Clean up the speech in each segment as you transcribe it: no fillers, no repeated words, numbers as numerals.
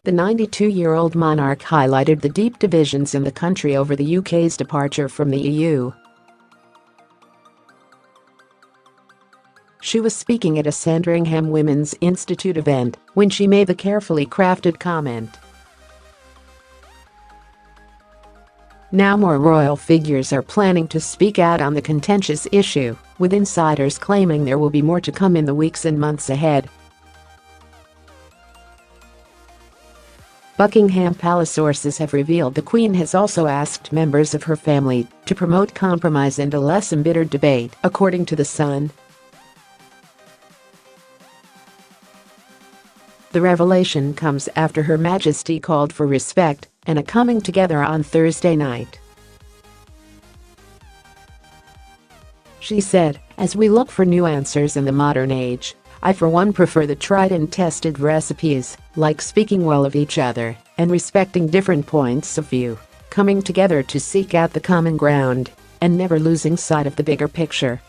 The 92-year-old monarch highlighted the deep divisions in the country over the UK's departure from the EU. She was speaking at a Sandringham Women's Institute event when she made the carefully crafted comment. Now more royal figures are planning to speak out on the contentious issue, with insiders claiming there will be more to come in the weeks and months ahead. Buckingham Palace sources have revealed the Queen has also asked members of her family to promote compromise and a less embittered debate, according to The Sun. The revelation comes after Her Majesty called for respect and a coming together on Thursday night. She said, "As we look for new answers in the modern age, I for one prefer the tried and tested recipes, like speaking well of each other and respecting different points of view, coming together to seek out the common ground, and never losing sight of the bigger picture.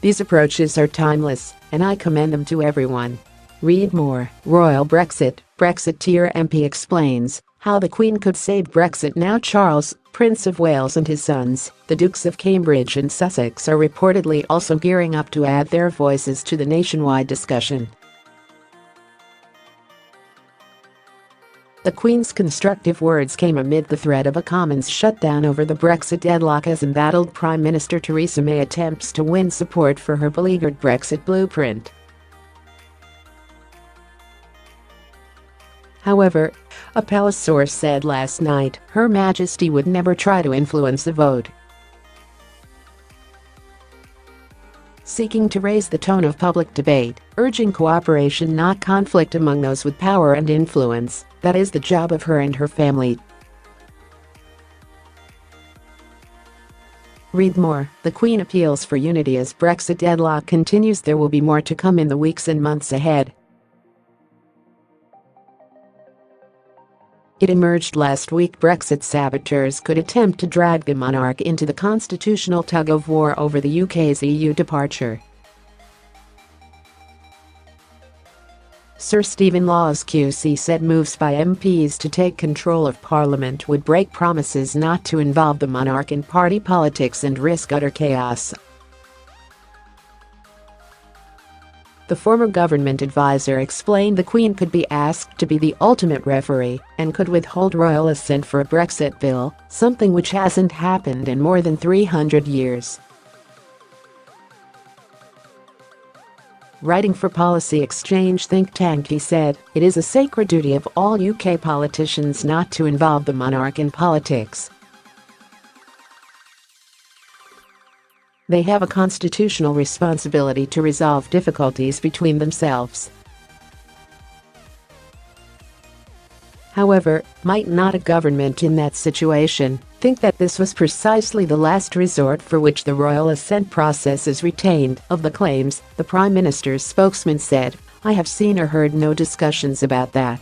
These approaches are timeless, and I commend them to everyone." Read more. Royal Brexiteer MP explains how the Queen could save Brexit now. Charles, Prince of Wales, and his sons, the Dukes of Cambridge and Sussex, are reportedly also gearing up to add their voices to the nationwide discussion. The Queen's constructive words came amid the threat of a Commons shutdown over the Brexit deadlock as embattled Prime Minister Theresa May attempts to win support for her beleaguered Brexit blueprint. However, a palace source said last night Her Majesty would never try to influence the vote, seeking to raise the tone of public debate, urging cooperation not conflict among those with power and influence. That is the job of her and her family. Read more. The Queen appeals for unity as Brexit deadlock continues. There will be more to come in the weeks and months ahead. It emerged last week Brexit saboteurs could attempt to drag the monarch into the constitutional tug-of-war over the UK's EU departure. Sir Stephen Laws QC said moves by MPs to take control of Parliament would break promises not to involve the monarch in party politics and risk utter chaos. The former government advisor explained the Queen could be asked to be the ultimate referee and could withhold Royal Assent for a Brexit Bill, something which hasn't happened in more than 300 years. Writing for Policy Exchange think tank, he said, "It is a sacred duty of all UK politicians not to involve the monarch in politics. They have a constitutional responsibility to resolve difficulties between themselves." However, might not a government in that situation think that this was precisely the last resort for which the Royal Assent process is retained? Of the claims, the Prime Minister's spokesman said, "I have seen or heard no discussions about that."